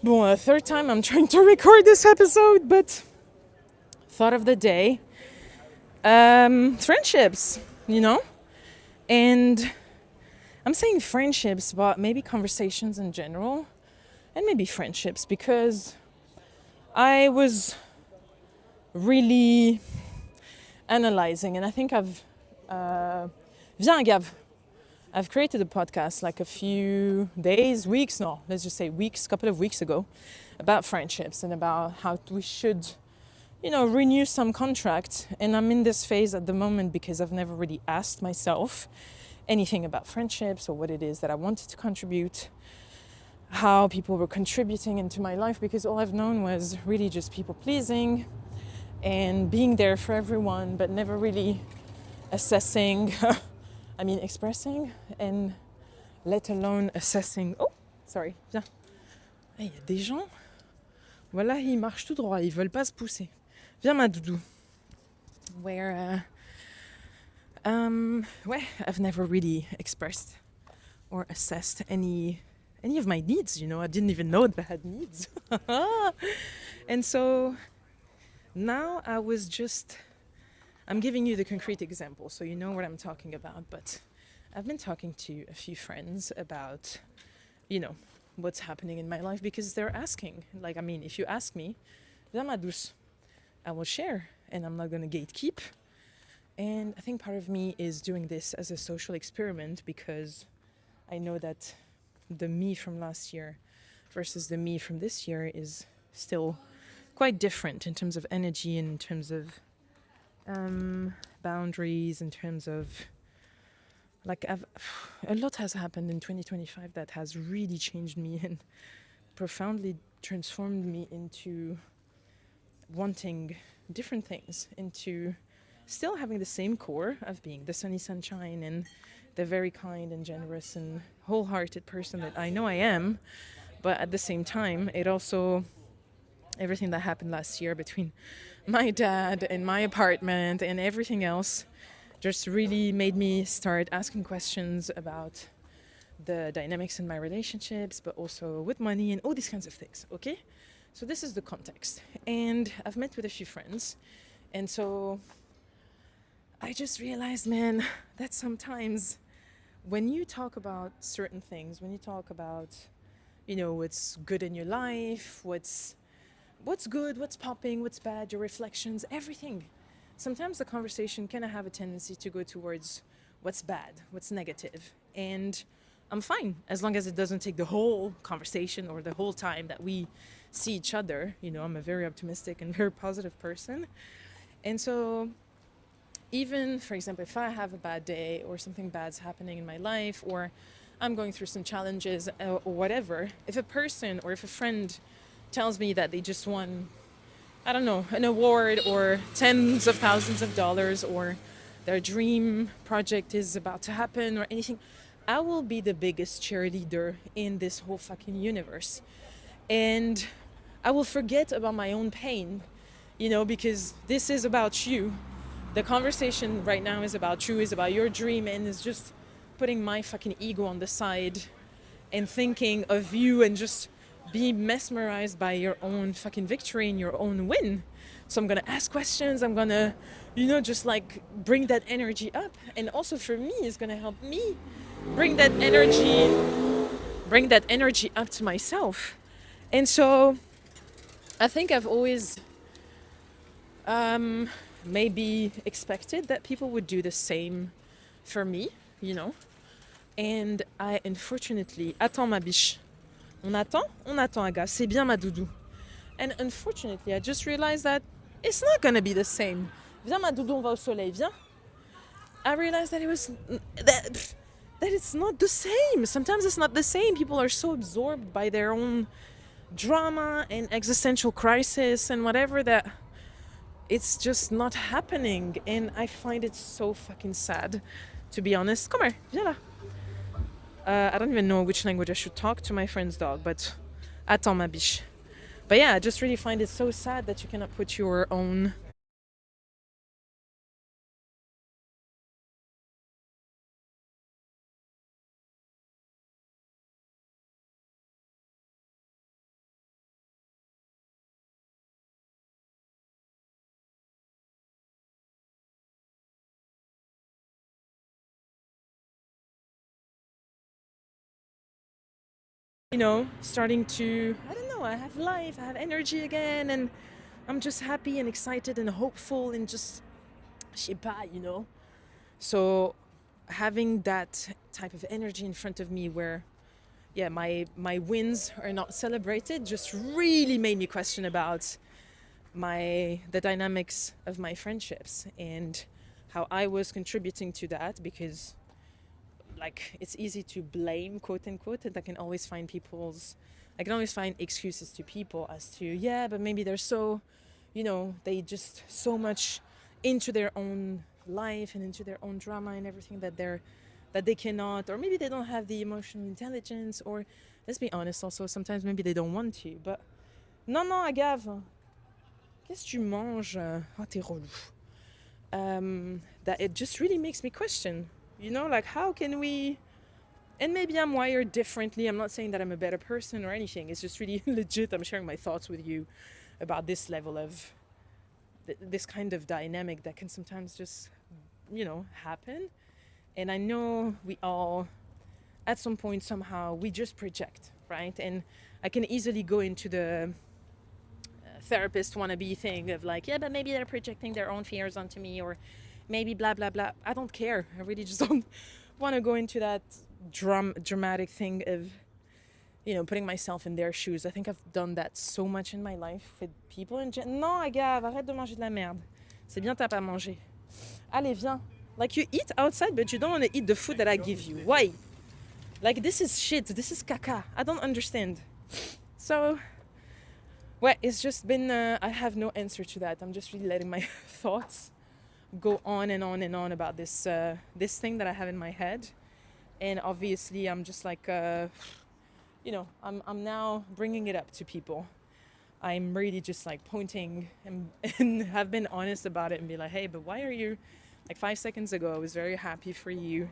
Bon, third time I'm trying to record this episode, but thought of the day. Friendships, you know? And I'm saying friendships, but maybe conversations in general, and maybe friendships, because I was really analyzing, and I think I've created a podcast like a few days, weeks, no, let's just say weeks, couple of weeks ago, about friendships and about how we should, renew some contract. And I'm in this phase at the moment because I've never really asked myself anything about friendships or what it is that I wanted to contribute, how people were contributing into my life, because all I've known was really just people pleasing and being there for everyone, but never really assessing, expressing, and let alone assessing. Oh, sorry, viens. Il y a des gens, voilà, ils marchent tout droit, ils veulent pas se pousser. Viens ma doudou. Where, I've never really expressed or assessed any of my needs, I didn't even know that I had needs. And so now I'm giving you the concrete example, so you know what I'm talking about, but I've been talking to a few friends about, what's happening in my life, because they're asking. If you ask me, viens ma douce, I will share, and I'm not going to gatekeep. And I think part of me is doing this as a social experiment, because I know that the me from last year versus the me from this year is still quite different in terms of energy, and in terms of boundaries, in terms of a lot has happened in 2025 that has really changed me and profoundly transformed me into wanting different things, into still having the same core of being the sunny sunshine and the very kind and generous and wholehearted person that I know I am. But at the same time, it also, everything that happened last year between my dad and my apartment and everything else just really made me start asking questions about the dynamics in my relationships, but also with money and all these kinds of things, okay? So this is the context. And I've met with a few friends, and so I just realized, man, that sometimes when you talk about certain things, when you talk about, what's good in your life, what's good, what's popping, what's bad, your reflections, everything, sometimes the conversation can have a tendency to go towards what's bad, what's negative. And I'm fine as long as it doesn't take the whole conversation or the whole time that we see each other. I'm a very optimistic and very positive person. And so even, for example, if I have a bad day or something bad's happening in my life, or I'm going through some challenges or whatever, if a person or if a friend tells me that they just won, I don't know, an award or tens of thousands of dollars, or their dream project is about to happen or anything, I will be the biggest cheerleader in this whole fucking universe. And I will forget about my own pain, because this is about you. The conversation right now is about you, is about your dream, and is just putting my fucking ego on the side and thinking of you and just be mesmerized by your own fucking victory and your own win. So I'm gonna ask questions, I'm gonna, just bring that energy up. And also for me, it's gonna help me bring that energy up to myself. And so I think I've always maybe expected that people would do the same for me, And I unfortunately... Attends ma biche. On attend, Aga. C'est bien ma doudou. And unfortunately, I just realized that it's not gonna be the same. Viens ma doudou, on va au soleil, viens. I realized that that it's not the same. Sometimes it's not the same. People are so absorbed by their own drama and existential crisis and whatever that it's just not happening. And I find it so fucking sad, to be honest. Come here, viens là. I don't even know which language I should talk to my friend's dog, but attends ma biche. But yeah, I just really find it so sad that you cannot put your own starting to, I don't know, I have life, I have energy again, and I'm just happy and excited and hopeful and just, je sais pas. So having that type of energy in front of me where, yeah, my wins are not celebrated just really made me question about the dynamics of my friendships and how I was contributing to that, because like it's easy to blame, quote unquote, and I can always find excuses to people as to, yeah, but maybe they're so, they just so much into their own life and into their own drama and everything that they cannot, or maybe they don't have the emotional intelligence, or let's be honest, also sometimes maybe they don't want to. But non, Agave, qu'est-ce que tu manges? Oh, t'es relou. That it just really makes me question, like how can we, and maybe I'm wired differently. I'm not saying that I'm a better person or anything. It's just really legit. I'm sharing my thoughts with you about this level of this kind of dynamic that can sometimes just, happen. And I know we all, at some point, somehow, we just project, right? And I can easily go into the therapist wannabe thing of like, yeah, but maybe they're projecting their own fears onto me, or maybe blah, blah, blah. I don't care. I really just don't want to go into that dramatic thing of, putting myself in their shoes. I think I've done that so much in my life with people. Non, Agave, arrête de manger de la merde. C'est bien, t'as pas mangé. Allez, viens. Like, you eat outside, but you don't want to eat the food that I give you. Why? Like, this is shit. This is caca. I don't understand. So, well, it's just been, I have no answer to that. I'm just really letting my thoughts go on and on and on about this thing that I have in my head. And obviously, I'm just like, I'm now bringing it up to people. I'm really just like pointing and have been honest about it and be like, hey, but why are you, like 5 seconds ago, I was very happy for you.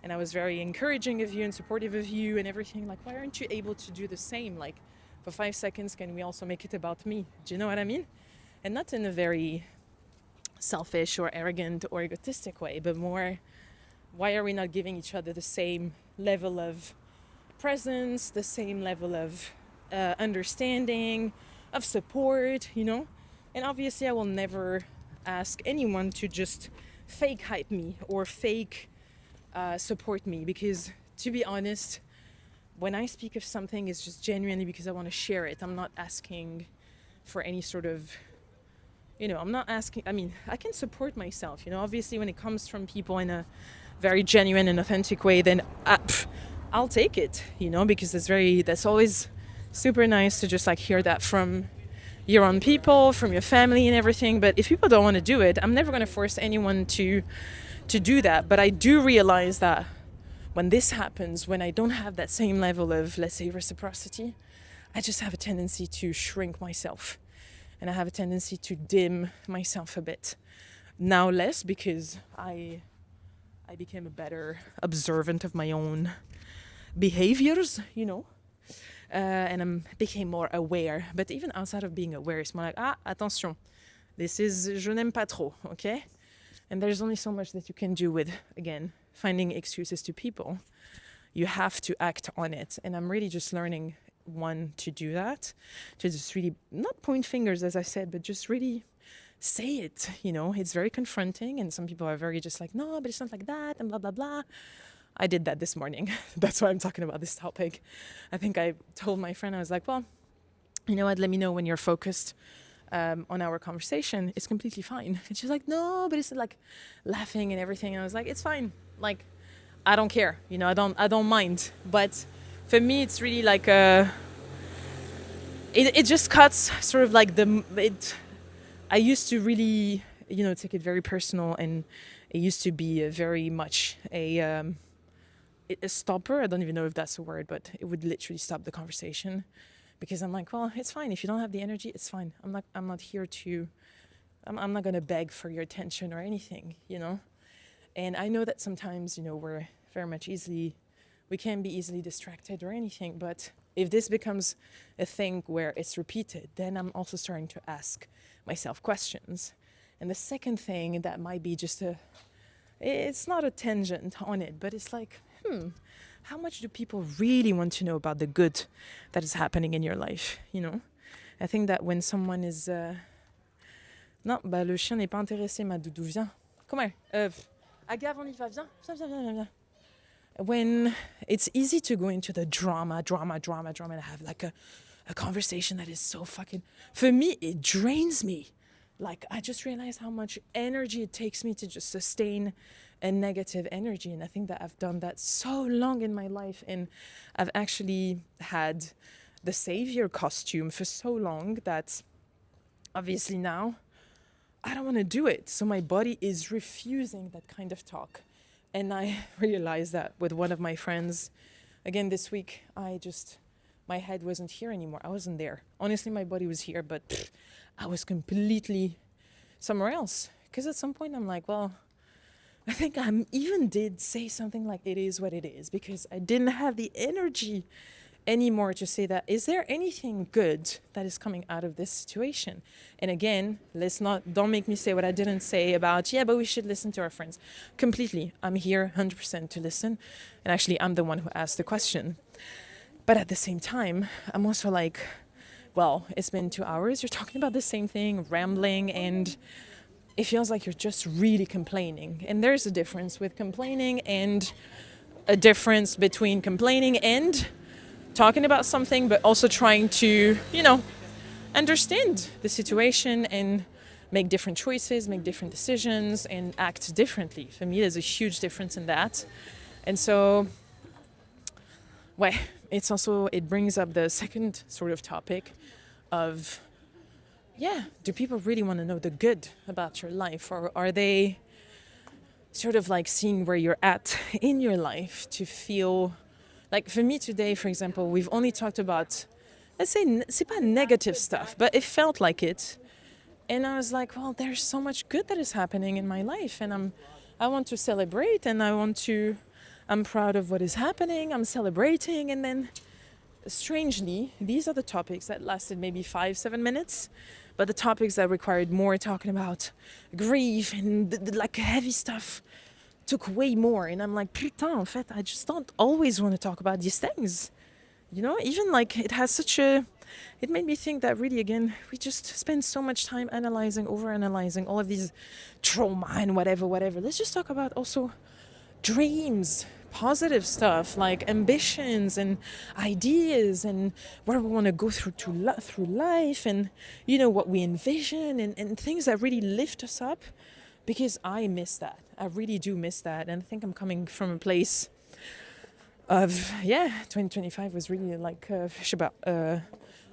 And I was very encouraging of you and supportive of you and everything. Like, why aren't you able to do the same? Like, for 5 seconds, can we also make it about me? Do you know what I mean? And not in a very selfish or arrogant or egotistic way, but more, why are we not giving each other the same level of presence, the same level of understanding, of support, And obviously, I will never ask anyone to just fake hype me or fake support me, because to be honest, when I speak of something, it's just genuinely because I want to share it. I'm not asking for any sort of, I'm not asking, I can support myself, obviously when it comes from people in a very genuine and authentic way, then I'll take it, because that's always super nice to just like hear that from your own people, from your family and everything. But if people don't want to do it, I'm never going to force anyone to do that. But I do realize that when this happens, when I don't have that same level of, let's say, reciprocity, I just have a tendency to shrink myself. And I have a tendency to dim myself a bit. Now less, because I became a better observant of my own behaviors, and I became more aware. But even outside of being aware, it's more like, attention, this is je n'aime pas trop, okay? And there's only so much that you can do with, again, finding excuses to people. You have to act on it. And I'm really just learning, one, to do that, to just really not point fingers, as I said, but just really say it. It's very confronting, and some people are very just like, no, but it's not like that, and blah, blah, blah. I did that this morning. That's why I'm talking about this topic. I think I told my friend, I was like, well, you know what, let me know when you're focused on our conversation. It's completely fine. And she's like, no, but it's like laughing and everything. And I was like, it's fine. Like, I don't care. I don't mind. But for me, it's really like it just cuts sort of like I used to really, take it very personal, and it used to be very much a stopper. I don't even know if that's a word, but it would literally stop the conversation, because I'm like, well, it's fine. If you don't have the energy, it's fine. I'm not here to, I'm not going to beg for your attention or anything, And I know that sometimes, we're very much we can be easily distracted or anything. But if this becomes a thing where it's repeated, then I'm also starting to ask myself questions. And the second thing that might be just it's not a tangent on it, but it's like, how much do people really want to know about the good that is happening in your life, you know? I think that when someone is... Non, bah le chien n'est pas intéressé, ma doudou, viens. Comment? Agave, on y va, viens. Viens. When it's easy to go into the drama, and have like a conversation that is so fucking... For me, it drains me. Like, I just realized how much energy it takes me to just sustain a negative energy. And I think that I've done that so long in my life. And I've actually had the savior costume for so long that obviously now I don't want to do it. So my body is refusing that kind of talk. And I realized that with one of my friends, again this week, my head wasn't here anymore. I wasn't there. Honestly, my body was here, but I was completely somewhere else. Because at some point I'm like, well, I think I even did say something like it is what it is, because I didn't have the energy anymore to say that, is there anything good that is coming out of this situation? And again, don't make me say what I didn't say about, yeah, but we should listen to our friends. Completely. I'm here 100% to listen. And actually, I'm the one who asked the question. But at the same time, I'm also like, well, it's been 2 hours. You're talking about the same thing, rambling, and it feels like you're just really complaining. And there's a difference with complaining and a difference between complaining and talking about something, but also trying to, understand the situation and make different choices, make different decisions, and act differently. For me, there's a huge difference in that. And so, it brings up the second sort of topic of, do people really want to know the good about your life? Or are they sort of like seeing where you're at in your life to feel... Like for me today, for example, we've only talked about, let's say, c'est pas negative stuff, but it felt like it. And I was like, well, there's so much good that is happening in my life. And I want to celebrate, and I'm proud of what is happening. I'm celebrating. And then strangely, these are the topics that lasted maybe 5-7 minutes, but the topics that required more talking about grief and like heavy stuff took way more. And I'm like, putain, en fait, I just don't always want to talk about these things. Even like it made me think that really, again, we just spend so much time overanalyzing all of these trauma and whatever. Let's just talk about also dreams, positive stuff like ambitions and ideas and where we want to go through life, and what we envision and things that really lift us up. Because I miss that. I really do miss that. And I think I'm coming from a place of, 2025 was really like a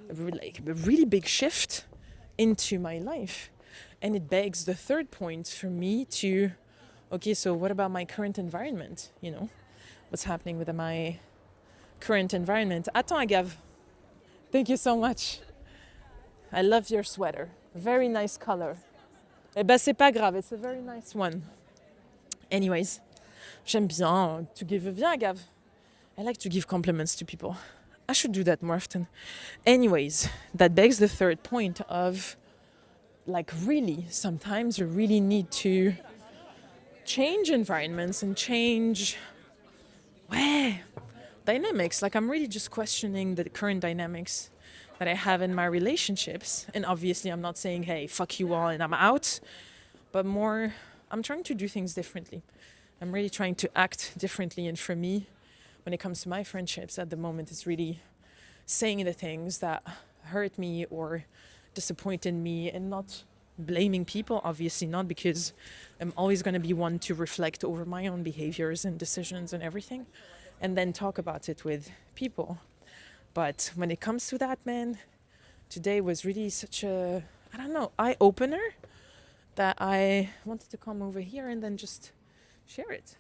really big shift into my life. And it begs the third point for me to, okay, so what about my current environment? What's happening with my current environment? Attends, Agave. Thank you so much. I love your sweater. Very nice color. Eh ben, c'est pas grave. It's a very nice one. Anyways, j'aime bien to give... Viens, Agave. I like to give compliments to people. I should do that more often. Anyways, that begs the third point of, like, really, sometimes you really need to change environments and change... dynamics. Like, I'm really just questioning the current dynamics that I have in my relationships. And obviously I'm not saying, hey, fuck you all and I'm out. But more, I'm trying to do things differently. I'm really trying to act differently. And for me, when it comes to my friendships at the moment, it's really saying the things that hurt me or disappointed me, and not blaming people, obviously not, because I'm always going to be one to reflect over my own behaviors and decisions and everything, and then talk about it with people. But when it comes to that, man, today was really such a, eye-opener that I wanted to come over here and then just share it.